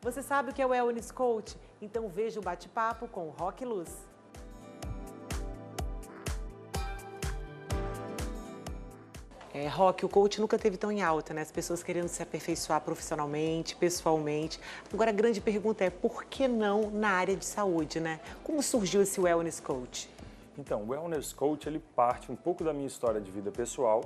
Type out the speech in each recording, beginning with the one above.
Você sabe o que é o Wellness Coach? Então veja o bate-papo com o Roque Luz. Roque, o coach nunca teve tão em alta, né? As pessoas querendo se aperfeiçoar profissionalmente, pessoalmente. Agora a grande pergunta é, por que não na área de saúde, né? Como surgiu esse Wellness Coach? Então, o Wellness Coach, ele parte um pouco da minha história de vida pessoal,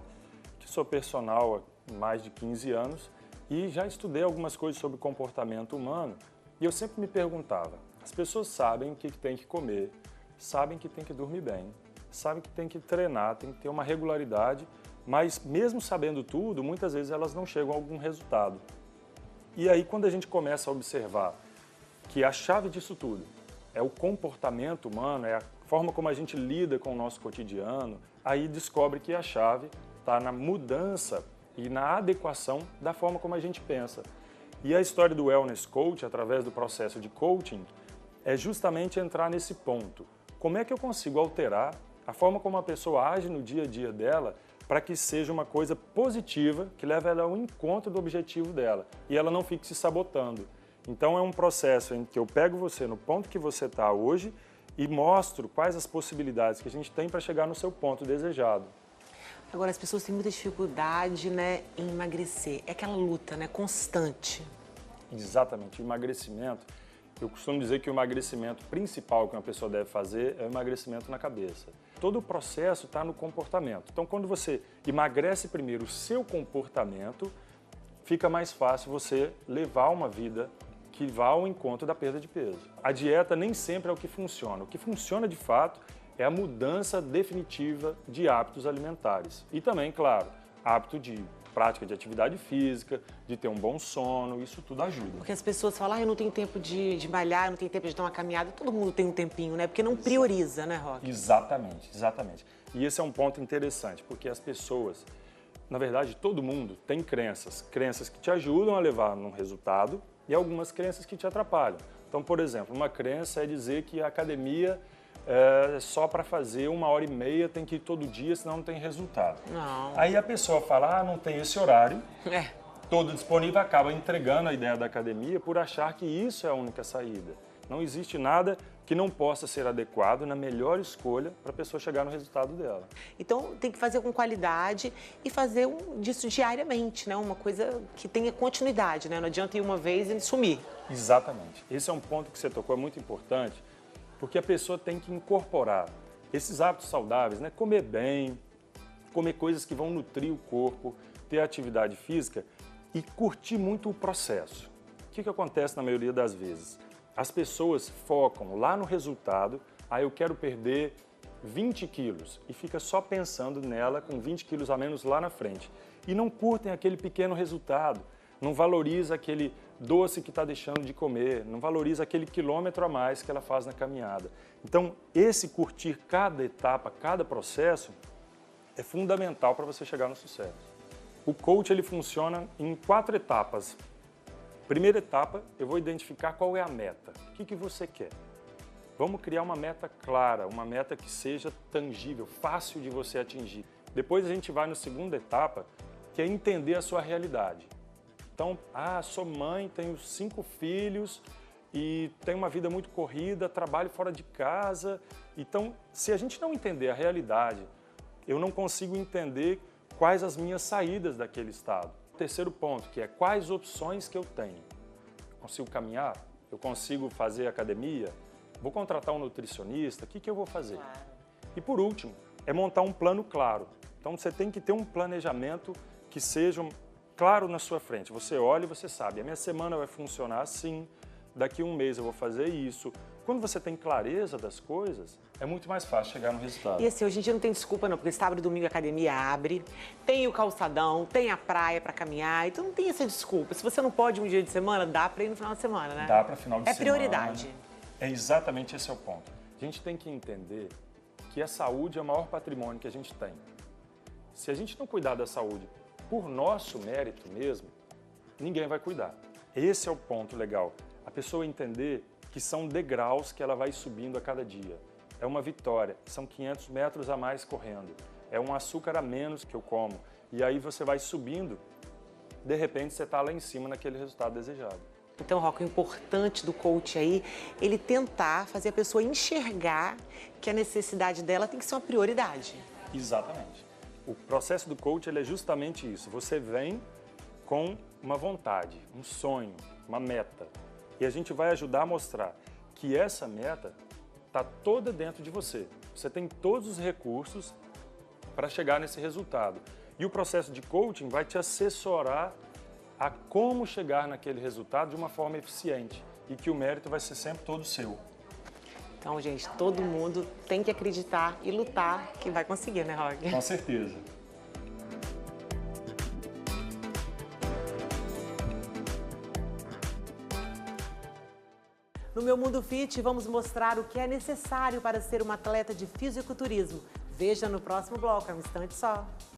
que sou personal há mais de 15 anos e já estudei algumas coisas sobre comportamento humano e eu sempre me perguntava, as pessoas sabem o que tem que comer, sabem que tem que dormir bem, sabem que tem que treinar, tem que ter uma regularidade, mas mesmo sabendo tudo, muitas vezes elas não chegam a algum resultado. E aí, quando a gente começa a observar que a chave disso tudo é o comportamento humano, é a forma como a gente lida com o nosso cotidiano, aí descobre que a chave está na mudança e na adequação da forma como a gente pensa. E a história do Wellness Coach, através do processo de coaching, é justamente entrar nesse ponto. Como é que eu consigo alterar a forma como a pessoa age no dia a dia dela para que seja uma coisa positiva, que leve ela ao encontro do objetivo dela e ela não fique se sabotando. Então é um processo em que eu pego você no ponto que você está hoje e mostro quais as possibilidades que a gente tem para chegar no seu ponto desejado. Agora, as pessoas têm muita dificuldade, né, em emagrecer. É aquela luta, né, constante. Exatamente. O emagrecimento, eu costumo dizer que o emagrecimento principal que uma pessoa deve fazer é o emagrecimento na cabeça. Todo o processo está no comportamento. Então, quando você emagrece primeiro o seu comportamento, fica mais fácil você levar uma vida que vá ao encontro da perda de peso. A dieta nem sempre é o que funciona. O que funciona de fato é a mudança definitiva de hábitos alimentares. E também, claro, hábito de prática de atividade física, de ter um bom sono, isso tudo ajuda. Porque as pessoas falam, eu não tenho tempo de malhar, eu não tenho tempo de dar uma caminhada. Todo mundo tem um tempinho, né? Porque não prioriza, né, Roque? Exatamente, exatamente. E esse é um ponto interessante, porque as pessoas, na verdade, todo mundo tem crenças. Crenças que te ajudam a levar num resultado e algumas crenças que te atrapalham. Então, por exemplo, uma crença é dizer que a academia é só para fazer 1h30, tem que ir todo dia, senão não tem resultado. Não. Aí a pessoa fala, não tem esse horário, todo disponível, acaba entregando a ideia da academia por achar que isso é a única saída. Não existe nada que não possa ser adequado na melhor escolha para a pessoa chegar no resultado dela. Então tem que fazer com qualidade e fazer disso diariamente, né? Uma coisa que tenha continuidade, né? Não adianta ir uma vez e sumir. Exatamente. Esse é um ponto que você tocou, é muito importante, porque a pessoa tem que incorporar esses hábitos saudáveis, né? Comer bem, comer coisas que vão nutrir o corpo, ter atividade física e curtir muito o processo. O que acontece na maioria das vezes? As pessoas focam lá no resultado, eu quero perder 20 quilos e fica só pensando nela com 20 quilos a menos lá na frente. E não curtem aquele pequeno resultado, não valoriza aquele doce que está deixando de comer, não valoriza aquele quilômetro a mais que ela faz na caminhada. Então, esse curtir cada etapa, cada processo, é fundamental para você chegar no sucesso. O coach ele funciona em 4 etapas. Primeira etapa, eu vou identificar qual é a meta. O que você quer? Vamos criar uma meta clara, uma meta que seja tangível, fácil de você atingir. Depois a gente vai na segunda etapa, que é entender a sua realidade. Então, sou mãe, tenho 5 filhos e tenho uma vida muito corrida, trabalho fora de casa. Então, se a gente não entender a realidade, eu não consigo entender quais as minhas saídas daquele estado. Terceiro ponto, que é quais opções que eu tenho. Eu consigo caminhar? Eu consigo fazer academia? Vou contratar um nutricionista? O que eu vou fazer? Claro. E por último, é montar um plano claro. Então você tem que ter um planejamento que seja claro na sua frente. Você olha e você sabe, a minha semana vai funcionar assim, daqui a um mês eu vou fazer isso. Quando você tem clareza das coisas, é muito mais fácil chegar no resultado. E assim, hoje em dia não tem desculpa não, porque sábado e domingo a academia abre, tem o calçadão, tem a praia para caminhar, então não tem essa desculpa. Se você não pode um dia de semana, dá para ir no final de semana, né? Dá para final de semana. É prioridade. É exatamente esse é o ponto. A gente tem que entender que a saúde é o maior patrimônio que a gente tem. Se a gente não cuidar da saúde por nosso mérito mesmo, ninguém vai cuidar. Esse é o ponto legal. A pessoa entender que são degraus que ela vai subindo a cada dia. É uma vitória, são 500 metros a mais correndo, é um açúcar a menos que eu como. E aí você vai subindo, de repente você está lá em cima naquele resultado desejado. Então, Roca, o importante do coach aí, ele tentar fazer a pessoa enxergar que a necessidade dela tem que ser uma prioridade. Exatamente. O processo do coach ele é justamente isso. Você vem com uma vontade, um sonho, uma meta. E a gente vai ajudar a mostrar que essa meta está toda dentro de você. Você tem todos os recursos para chegar nesse resultado. E o processo de coaching vai te assessorar a como chegar naquele resultado de uma forma eficiente e que o mérito vai ser sempre todo seu. Então, gente, todo mundo tem que acreditar e lutar que vai conseguir, né, Roque? Com certeza. No Meu Mundo Fit, vamos mostrar o que é necessário para ser um atleta de fisiculturismo. Veja no próximo bloco, é um instante só.